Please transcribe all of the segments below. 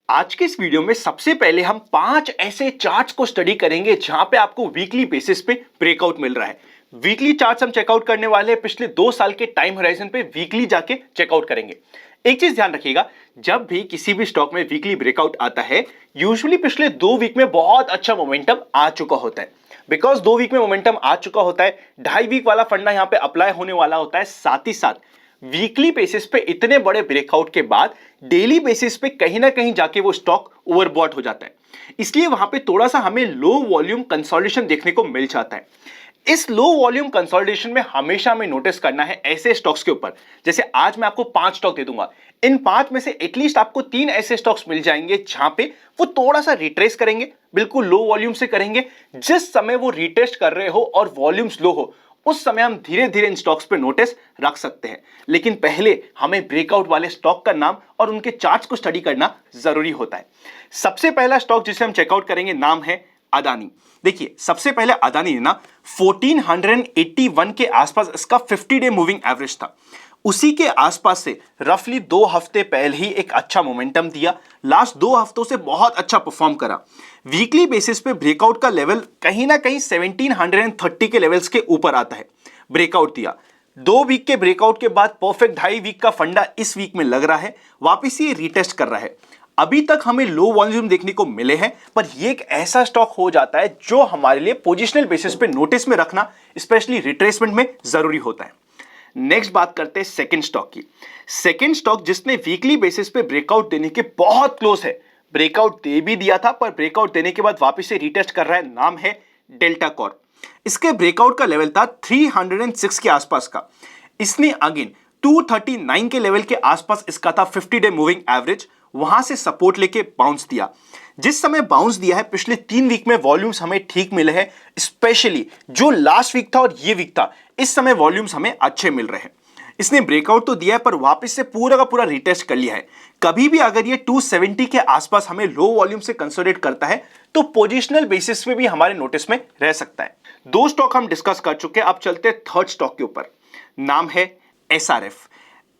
आज के इस वीडियो में सबसे पहले हम 5 ऐसे चार्ट्स को स्टडी करेंगे जहां पे आपको वीकली बेसिस पे ब्रेकआउट मिल रहा है। वीकली चार्ट्स हम चेकआउट करने वाले हैं पिछले 2 साल के टाइम होराइजन पे वीकली जाके चेकआउट करेंगे। एक चीज ध्यान रखिएगा, जब भी किसी भी स्टॉक में वीकली ब्रेकआउट आता है, यूजुअली पिछले 2 वीक में बहुत अच्छा मोमेंटम आ चुका होता है। बिकॉज 2 वीक में मोमेंटम आ चुका होता है, 2.5 वीक वाला फंडा यहां पे अप्लाई होने वाला होता है। साथ ही साथ वीकली बेसिस पे इतने बड़े ब्रेकआउट के बाद डेली बेसिस पे कहीं ना कहीं जाके वो स्टॉक ओवरबॉट हो जाता है, इसलिए वहां पे थोड़ा सा हमें लो वॉल्यूम कंसोलिडेशन देखने को मिल जाता है। इस लो वॉल्यूम कंसोलिडेशन में हमेशा हमें नोटिस करना है ऐसे स्टॉक्स के ऊपर, जैसे आज मैं आपको 5 स्टॉक दे दूंगा, इन 5 में से एटलीस्ट आपको 3 ऐसे स्टॉक्स मिल जाएंगे जहां पे वो थोड़ा सा रिट्रेस करेंगे, बिल्कुल लो वॉल्यूम से करेंगे। जिस समय वो रिटेस्ट कर रहे हो और वॉल्यूम्स लो हो, उस समय हम धीरे धीरे इन स्टॉक्स पे नोटिस रख सकते हैं। लेकिन पहले हमें ब्रेकआउट वाले स्टॉक का नाम और उनके चार्ट्स को स्टडी करना जरूरी होता है। सबसे पहला स्टॉक जिसे हम चेकआउट करेंगे नाम है अदानी। देखिए, सबसे पहले अदानी ने ना 1481 के आसपास इसका 50 डे मूविंग एवरेज था। उसी के आसपास से रफली 2 हफ्ते पहले ही एक अच्छा मोमेंटम दिया। लास्ट 2 हफ्तों से बहुत अच्छा परफॉर्म करा। वीकली बेसिस पे ब्रेकआउट का लेवल कहीं ना कहीं 1730 के लेवल्स के ऊपर आता है। ब्रेकआउट दिया, 2 वीक के ब्रेकआउट के बाद परफेक्ट 2.5 वीक का फंडा इस वीक में लग रहा है, वापिस ये रिटेस्ट कर रहा है। अभी तक हमें लो वॉल्यूम देखने को मिले हैं, पर ये एक ऐसा स्टॉक हो जाता है जो हमारे लिए पोजिशनल बेसिस पे नोटिस में रखना, स्पेशली रिट्रेसमेंट में जरूरी होता है। नेक्स्ट बात करते हैं सेकंड स्टॉक की। सेकंड स्टॉक जिसने वीकली बेसिस पे ब्रेकआउट देने के बहुत क्लोज है, ब्रेकआउट दे भी दिया था पर ब्रेकआउट देने के बाद वापस से रिटेस्ट कर रहा है, नाम है डेल्टा कॉर्प। इसके ब्रेकआउट का लेवल था 306 के आसपास का। इसने अगेन 239 के लेवल के आसपास इसका था 50 डे मूविंग एवरेज, वहां से सपोर्ट लेके बाउंस दिया। जिस समय बाउंस दिया है, पिछले 3 वीक में वॉल्यूम्स हमें ठीक मिले हैं, स्पेशली जो लास्ट वीक था और ये वीक था, इस समय वॉल्यूम्स हमें अच्छे मिल रहे हैं। इसने ब्रेकआउट तो दिया है पर वापस से पूरा का पूरा रिटेस्ट कर लिया है। कभी भी अगर ये 270 के आसपास हमें लो वॉल्यूम से कंसोलिडेट करता है तो पोजिशनल बेसिस में भी हमारे नोटिस में रह सकता है। 2 स्टॉक हम डिस्कस कर चुके हैं, अब चलते हैं थर्ड स्टॉक के ऊपर। नाम है एसआरएफ।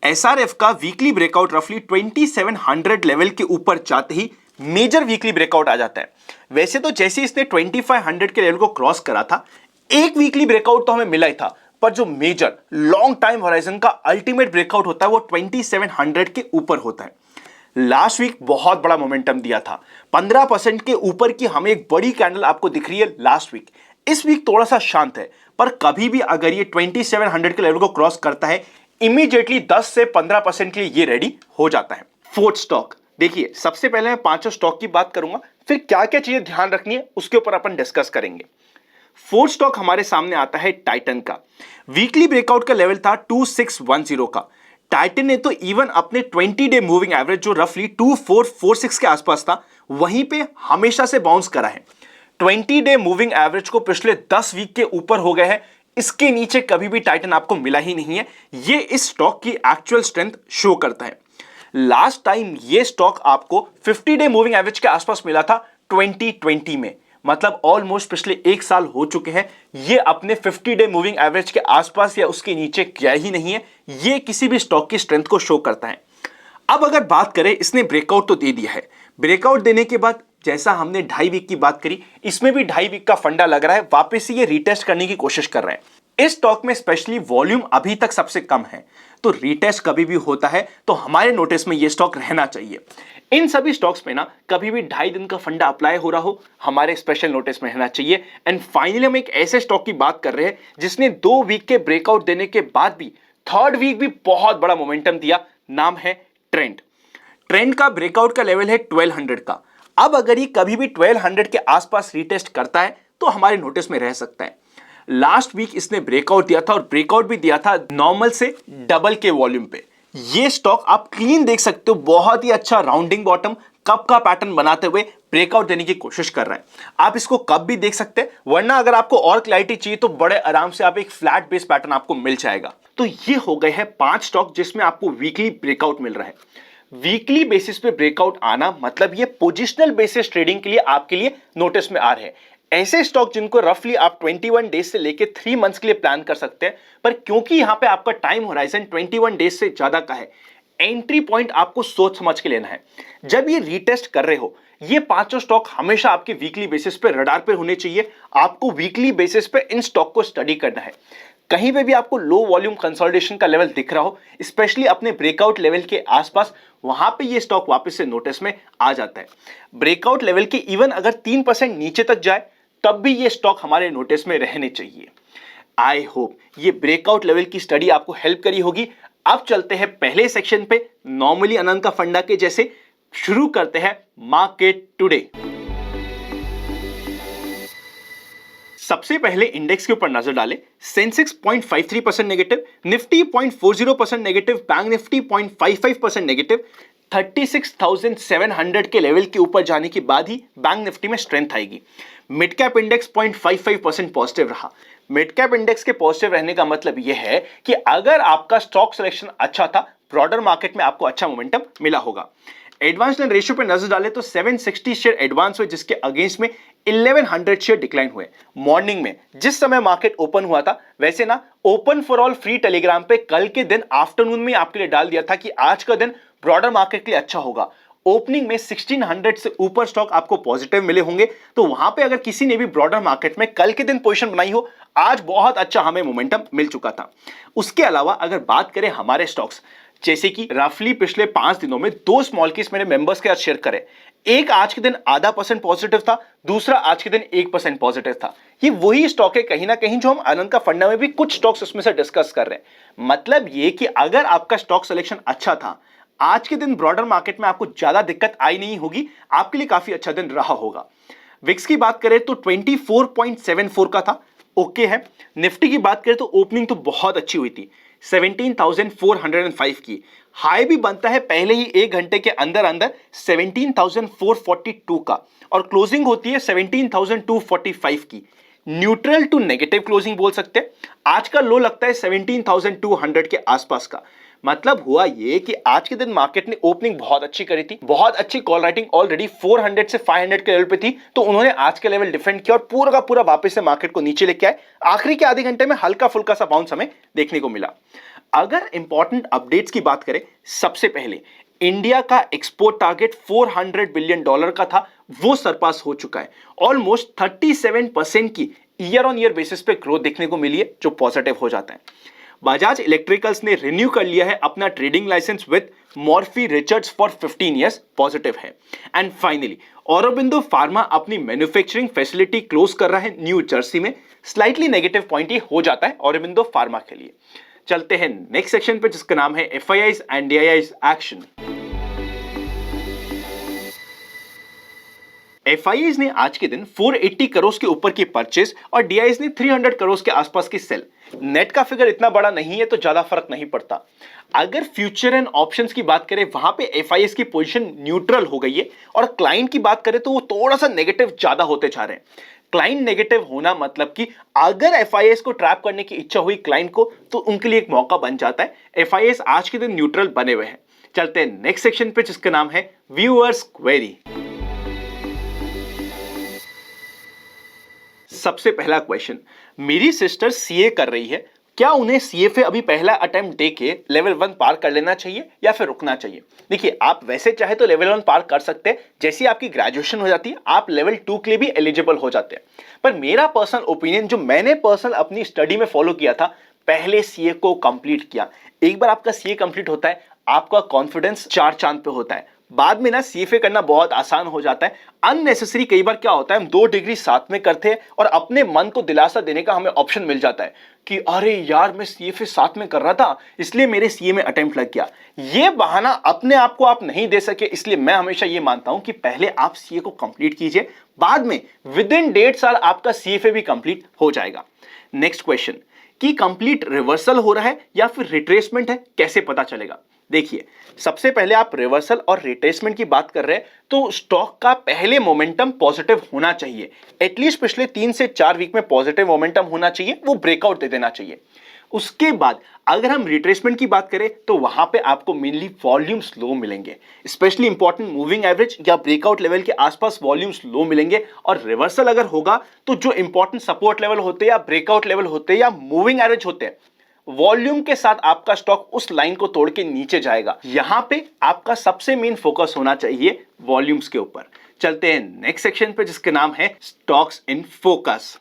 एसआरएफ का वीकली ब्रेकआउट रफली 2700 लेवल के ऊपर जाते ही मेजर वीकली ब्रेकआउट आ जाता है। वैसे तो जैसे इसने 2500 के लेवल को क्रॉस करा था, एक वीकली ब्रेकआउट तो हमें मिला ही था, पर जो मेजर लॉन्ग टाइम होराइजन का अल्टीमेट ब्रेकआउट होता है वो 2700 के ऊपर होता है। लास्ट वीक बहुत बड़ा मोमेंटम दिया था, 15% के ऊपर की हमें एक बड़ी कैंडल आपको दिख रही है लास्ट वीक। इस वीक थोड़ा सा शांत है, पर कभी भी अगर ये 2700 के लेवल को क्रॉस करता है, इमीडिएटली 10 से 15% के लिए ये रेडी हो जाता है। फोर्थ स्टॉक, देखिए सबसे पहले मैं 5 स्टॉक की बात करूंगा, फिर क्या क्या चीजें ध्यान रखनी है उसके ऊपर अपन डिस्कस करेंगे। फोर्थ स्टॉक हमारे सामने आता है टाइटन का। वीकली ब्रेकआउट का लेवल था 2610 का। टाइटन ने तो इवन अपने 20 डे मूविंग एवरेज जो रफली 2446 के आसपास था, वहीं पे हमेशा से बाउंस करा है। 20 डे मूविंग एवरेज को पिछले 10 वीक के ऊपर हो गए हैं, इसके नीचे कभी भी टाइटन आपको मिला ही नहीं है। ये इस स्टॉक की एक्चुअल स्ट्रेंथ शो करता है। लास्ट टाइम ये स्टॉक आपको 50 डे मूविंग एवरेज के आसपास मिला था 2020 में, मतलब ऑलमोस्ट पिछले 1 साल हो चुके हैं। ये अपने 50 डे मूविंग एवरेज के आसपास या उसके नीचे गया ही नहीं है। ये किसी भी स्टॉक की स्ट्रेंथ को शो करता है। अब अगर बात करें, इसने ब्रेकआउट तो दे दिया है, ब्रेकआउट देने के बाद जैसा हमने 2.5 वीक की बात करी, इसमें भी 2.5 वीक का फंडा लग रहा है, वापस से ये रिटेस्ट करने की कोशिश कर रहे हैं। इस स्टॉक में स्पेशली वॉल्यूम अभी तक सबसे कम है, तो रिटेस्ट कभी भी होता है तो हमारे नोटिस में ये स्टॉक रहना चाहिए। इन सभी स्टॉक्स में ना कभी भी 2.5 दिन का फंडा अप्लाई हो रहा हो, हमारे स्पेशल नोटिस में रहना चाहिए। एंड फाइनली हम एक ऐसे स्टॉक की बात कर रहे हैं जिसने 2 वीक के ब्रेकआउट देने के बाद भी थर्ड वीक भी बहुत बड़ा मोमेंटम दिया, नाम है ट्रेंड। ट्रेंड का ब्रेकआउट का लेवल है 1200 का। अब अगर ये कभी भी 1200 के आसपास रिटेस्ट करता है तो हमारे नोटिस में रह सकता है। लास्ट वीक इसने ब्रेकआउट दिया था और ब्रेकआउट भी दिया था नॉर्मल से डबल के वॉल्यूम पे। ये स्टॉक आप क्लीन देख सकते हो, बहुत ही अच्छा राउंडिंग बॉटम कप का पैटर्न बनाते हुए ब्रेकआउट देने की कोशिश कर रहा है। आप इसको कब भी देख सकते हैं, वरना अगर आपको और क्लैरिटी चाहिए तो बड़े आराम से आप एक फ्लैट बेस पैटर्न आपको मिल जाएगा। तो ये हो गए हैं 5 स्टॉक जिसमें आपको वीकली ब्रेकआउट मिल रहा है। वीकली बेसिस पे ब्रेकआउट आना मतलब ये पोजिशनल बेसिस ट्रेडिंग के लिए आपके लिए नोटिस में आ रहे हैं। ऐसे स्टॉक जिनको रफली आप 21 डेज से लेके 3 मंथ्स के लिए प्लान कर सकते हैं, पर क्योंकि यहां पे आपका टाइम होराइजन 21 डेज से ज्यादा का है, एंट्री पॉइंट आपको सोच समझ के लेना है। जब ये रीटेस्ट कर रहे हो, ये पांचों स्टॉक हमेशा आपके वीकली बेसिस पे रडार पे होने चाहिए। आपको वीकली बेसिस पे इन स्टॉक को स्टडी करना है। कहीं पे भी आपको लो वॉल्यूम कंसोलिडेशन का लेवल दिख रहा हो, स्पेशली अपने ब्रेकआउट लेवल के आसपास, वहां पे ये स्टॉक वापस से नोटिस में आ जाता है। ब्रेकआउट लेवल के इवन अगर 3% नीचे तक जाए तब भी ये स्टॉक हमारे नोटिस में रहने चाहिए। आई होप ये ब्रेकआउट लेवल की स्टडी आपको हेल्प करी होगी। अब चलते हैं पहले सेक्शन पे, नॉर्मली अनंत का फंडा के जैसे शुरू करते हैं मार्केट टुडे। सबसे पहले इंडेक्स के ऊपर नजर डालें। Sensex 0.53% negative, Nifty 0.40% negative, bank Nifty 0.55% negative. 36,700 के लेवल के ऊपर जाने के बाद ही बैंक निफ्टी में स्ट्रेंथ आएगी। मिड कैप इंडेक्स 0.55% पॉजिटिव रहा। मिड कैप इंडेक्स के पॉजिटिव रहने का मतलब यह है कि अगर आपका स्टॉक सिलेक्शन अच्छा था, ब्रॉडर मार्केट में आपको अच्छा मोमेंटम मिला होगा। एडवांस एंड रेशियो पे नजर डालें तो 760 शेयर एडवांस हुए, जिसके अगेंस्ट में 1100 शेयर डिक्लाइन हुए। मॉर्निंग में जिस समय मार्केट ओपन हुआ था, वैसे ना open for all free Telegram पे कल के दिन आफ्टरनून में आपके लिए डाल दिया था कि आज का दिन ब्रॉडर मार्केट के लिए अच्छा होगा। ओपनिंग में 1600 से ऊपर स्टॉक आपको पॉजिटिव मिले होंगे, तो वहां पे अगर किसी ने भी ब्रॉडर मार्केट में कल के दिन पोजीशन बनाई हो, आज बहुत अच्छा हमें मोमेंटम मिल चुका था। उसके अलावा अगर बात करें हमारे स्टॉक्स, जैसे कि रफली पिछले 5 दिनों में 2 स्मॉल केस मेरे मेंबर्स के साथ शेयर करें। एक आज के दिन 0.5% पॉजिटिव था, दूसरा आज के दिन 1% पॉजिटिव था। ये वही स्टॉक है कहीं ना कहीं जो हम आनंद का फंडा में भी कुछ स्टॉक्स उसमें से डिस्कस कर रहे हैं। मतलब ये कि अगर आपका स्टॉक सिलेक्शन अच्छा था, आज के दिन ब्रॉडर मार्केट में आपको ज्यादा दिक्कत आई नहीं होगी, आपके लिए काफी अच्छा दिन रहा होगा। विक्स की बात करें तो 24.74 का था, ओके है। निफ्टी की बात करें तो ओपनिंग तो बहुत अच्छी हुई थी, 17,405 की। हाई भी बनता है पहले ही 1 घंटे के अंदर अंदर 17,442 का, और क्लोजिंग होती है 17,245 की। न्यूट्रल टू नेगेटिव क्लोजिंग बोल सकते हैं। आज का लो लगता है 17,200 के आसपास का। मतलब हुआ ये कि आज के दिन मार्केट ने ओपनिंग बहुत अच्छी करी थी, बहुत अच्छी कॉल राइटिंग ऑलरेडी 400 से 500 के लेवल पे थी, तो उन्होंने आज के लेवल डिफेंड किया और पूरा का पूरा वापस से मार्केट को नीचे लेके आए। आखिरी के आधे घंटे में हल्का फुल्का सा बाउंस हमें देखने को मिला। अगर इंपॉर्टेंट अपडेट्स की बात करें, सबसे पहले इंडिया का एक्सपोर्ट टारगेट $400 बिलियन का था, वो सरपास हो चुका है। ऑलमोस्ट 37% की ईयर ऑन ईयर बेसिस पे ग्रोथ देखने को मिली है, जो पॉजिटिव हो जाता है। बजाज इलेक्ट्रिकल्स ने रिन्यू कर लिया है अपना trading license with Morphy Richards for 15 years, positive है। एंड फाइनली ऑरोबिंदो फार्मा अपनी मैन्युफैक्चरिंग फैसिलिटी क्लोज कर रहा है न्यू जर्सी में। स्लाइटली नेगेटिव पॉइंट ये हो जाता है ऑरोबिंदो फार्मा के लिए। चलते हैं नेक्स्ट सेक्शन पे, जिसका नाम है FIIs and DIIs action. FIIs ने आज के दिन 480 करोड़ के ऊपर की परचेज और डीआईआईज ने 300 करोड़ के आसपास की सेल। नेट का फिगर इतना बड़ा नहीं है तो ज्यादा फर्क नहीं पड़ता। अगर फ्यूचर एंड ऑप्शंस की बात करें, वहां पे एफआईआईज की पोजीशन न्यूट्रल हो गई है, और क्लाइंट की बात करें तो वो थोड़ा सा नेगेटिव ज्यादा होते जा रहे हैं। क्लाइंट नेगेटिव होना मतलब कि अगर एफआईआईज को ट्रैप करने की इच्छा हुई क्लाइंट को, तो उनके लिए एक मौका बन जाता है। एफआईआईज आज के दिन न्यूट्रल बने हुए हैं। चलते हैं नेक्स्ट सेक्शन पे, जिसका नाम है व्यूअर्स क्वेरी। सबसे पहला क्वेश्चन, मेरी सिस्टर सीए कर रही है, क्या उन्हें सीएफए अभी पहला अटेम्प्ट दे के लेवल 1 पार कर लेना चाहिए या फिर रुकना चाहिए? देखिए, आप वैसे चाहे तो लेवल 1 पार कर सकते हैं, जैसे आपकी ग्रेजुएशन हो जाती है आप लेवल 2 के लिए भी एलिजिबल हो जाते हैं। पर मेरा पर्सनल ओपिनियन, जो मैंने पर्सनल अपनी स्टडी में फॉलो किया था, पहले सीए को कंप्लीट किया। एक बार आपका सीए कंप्लीट होता है, आपका कॉन्फिडेंस 4 चांद पे होता है। बाद में ना सीएफए करना बहुत आसान हो जाता है। अननेसेसरी कई बार क्या होता है, हम 2 डिग्री साथ में करते हैं और अपने मन को दिलासा देने का हमें ऑप्शन मिल जाता है कि अरे यार, मैं सीएफए साथ में कर रहा था इसलिए मेरे सीए में अटेम्प्ट लग गया। ये बहाना अपने आप को आप नहीं दे सके, इसलिए मैं हमेशा ये मानता हूं कि पहले आप सीए को कंप्लीट कीजिए, बाद में विद इन 1.5 साल आपका सीएफए भी कंप्लीट हो जाएगा। नेक्स्ट क्वेश्चन, कि कंप्लीट रिवर्सल हो रहा है या फिर रिट्रेसमेंट है, कैसे पता चलेगा? देखिए, सबसे पहले आप रिवर्सल और रिट्रेसमेंट की बात कर रहे हैं तो स्टॉक का पहले मोमेंटम पॉजिटिव होना चाहिए। एटलीस्ट पिछले 3 से 4 वीक में पॉजिटिव मोमेंटम होना चाहिए, वो ब्रेकआउट दे देना चाहिए। उसके बाद अगर हम रिट्रेसमेंट की बात करें तो वहां पे आपको मेनली वॉल्यूम स्लो मिलेंगे, स्पेशली इंपॉर्टेंट मूविंग एवरेज या ब्रेकआउट लेवल के आसपास वॉल्यूम स्लो मिलेंगे। और रिवर्सल अगर होगा तो जो इंपॉर्टेंट सपोर्ट लेवल होते हैं या ब्रेकआउट लेवल होते हैं या मूविंग एवरेज होते हैं, वॉल्यूम के साथ आपका स्टॉक उस लाइन को तोड़ के नीचे जाएगा। यहां पे आपका सबसे मेन फोकस होना चाहिए वॉल्यूम्स के ऊपर। चलते हैं नेक्स्ट सेक्शन पे जिसके नाम है स्टॉक्स इन फोकस।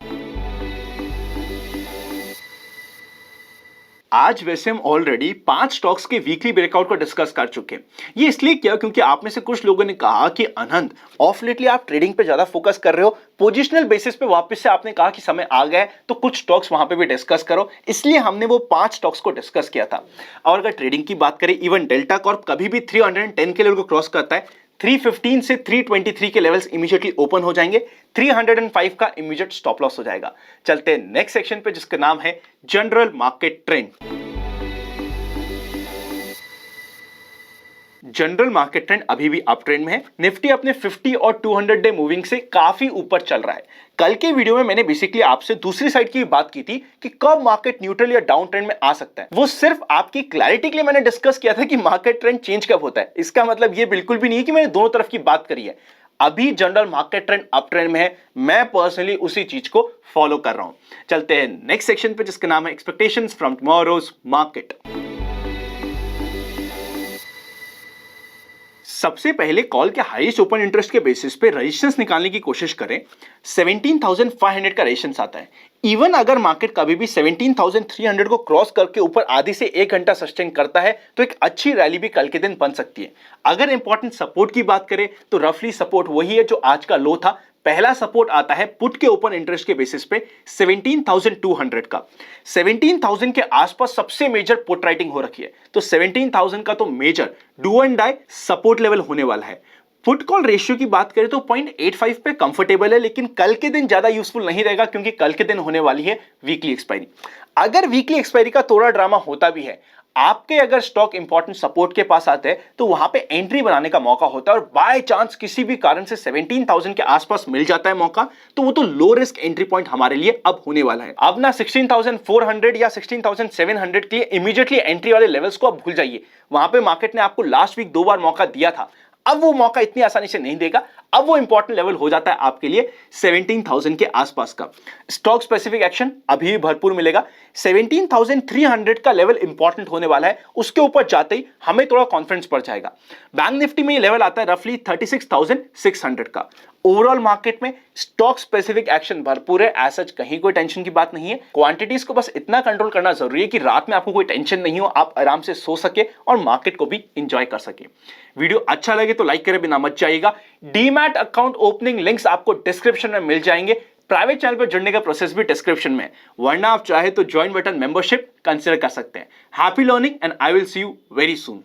आज वैसे हम ऑलरेडी 5 स्टॉक्स के वीकली ब्रेकआउट को डिस्कस कर चुके हैं। ये इसलिए किया क्योंकि आप में से कुछ लोगों ने कहा कि अनंत ऑफ लेटली आप ट्रेडिंग पे ज्यादा फोकस कर रहे हो, पोजिशनल बेसिस पे वापस से आपने कहा कि समय आ गया है तो कुछ स्टॉक्स वहां पे भी डिस्कस करो, इसलिए हमने वो 5 स्टॉक्स को डिस्कस किया था। और अगर ट्रेडिंग की बात करें, इवन डेल्टा कॉर्प कभी भी 310 के लेवल को क्रॉस करता है, 315 से 323 के लेवल्स इमीडिएटली ओपन हो जाएंगे, 305 का इमीडिएट स्टॉप लॉस हो जाएगा। चलते हैं नेक्स्ट सेक्शन पे जिसका नाम है general market trend. General market trend अभी भी अप ट्रेंड में है। निफ्टी अपने 50 और 200 डे मूविंग से काफी ऊपर चल रहा है। कल के वीडियो में मैंने बेसिकली आपसे दूसरी साइड की बात की थी कि कब मार्केट न्यूट्रल या डाउन ट्रेंड में आ सकता है। वो सिर्फ आपकी क्लैरिटी के लिए मैंने डिस्कस किया था कि मार्केट ट्रेंड चेंज कब होता है। इसका मतलब ये बिल्कुल भी नहीं है कि मैंने दोनों तरफ की बात करी है। अभी general market trend up trend में है, मैं पर्सनली उसी चीज को फॉलो कर रहा हूं। चलते हैं नेक्स्ट सेक्शन पे जिसका नाम है एक्सपेक्टेशंस फ्रॉम टुमारोज मार्केट। सबसे पहले कॉल के हाईएस्ट ओपन इंटरेस्ट के बेसिस पे रेजिस्टेंस निकालने की कोशिश करें। 17,500 का रेजिस्टेंस आता है। इवन अगर मार्केट कभी भी 17,300 को क्रॉस करके ऊपर आधी से 1 घंटा सस्टेन करता है तो एक अच्छी रैली भी कल के दिन बन सकती है। अगर इंपॉर्टेंट सपोर्ट की बात करें तो रफली सपोर्ट वही है जो आज का लो था। पहला सपोर्ट आता है पुट के ओपन इंटरेस्ट के बेसिस पे 17,200 का। 17,000 के आसपास सबसे मेजर पुट राइटिंग हो रखी है, तो 17,000 का तो major do and die support level होने वाला है। पुट कॉल रेशियो की बात करें तो 0.85 पे कंफर्टेबल है, लेकिन कल के दिन ज्यादा यूजफुल नहीं रहेगा क्योंकि कल के दिन होने वाली है वीकली एक्सपायरी। अगर वीकली एक्सपायरी का थोड़ा ड्रामा होता भी है, आपके अगर स्टॉक इंपॉर्टेंट सपोर्ट के पास आते हैं तो वहां पे एंट्री बनाने का मौका होता है, और बाय चांस किसी भी कारण से 17,000 के आसपास मिल जाता है मौका, तो वो तो लो रिस्क एंट्री पॉइंट हमारे लिए अब होने वाला है। अब ना 16,400 या 16,700 के लिए इमीडिएटली एंट्री वाले लेवल्स को अब भूल जाइए। वहां पे मार्केट ने आपको लास्ट वीक 2 बार मौका दिया था, अब वो मौका इतनी आसानी से नहीं देगा। अब वो इंपॉर्टेंट लेवल हो जाता है आपके लिए 17,000 के आसपास का। स्टॉक स्पेसिफिक एक्शन अभी भी भरपूर मिलेगा। 17,300 का लेवल इंपॉर्टेंट होने वाला है, उसके ऊपर जाते ही हमें थोड़ा कॉन्फिडेंस बढ़ जाएगा। बैंक निफ्टी में ये लेवल आता है रफली 36,600 का। ओवरऑल मार्केट में स्टॉक स्पेसिफिक एक्शन भरपूर है, एज सच कहीं कोई टेंशन की बात नहीं है। क्वांटिटीज को बस इतना कंट्रोल करना जरूरी है कि रात में आपको कोई टेंशन नहीं हो, आप आराम से सो सके और मार्केट को भी एंजॉय कर सके। वीडियो अच्छा लगे तो लाइक करे बिना मत जाइएगा। डीमैट अकाउंट ओपनिंग लिंक्स आपको डिस्क्रिप्शन में मिल जाएंगे। प्राइवेट चैनल पर जुड़ने का प्रोसेस भी डिस्क्रिप्शन में है, वरना आप चाहे तो ज्वाइन बटन मेंबरशिप कंसिडर कर सकते हैं। Happy learning and I will see you very soon.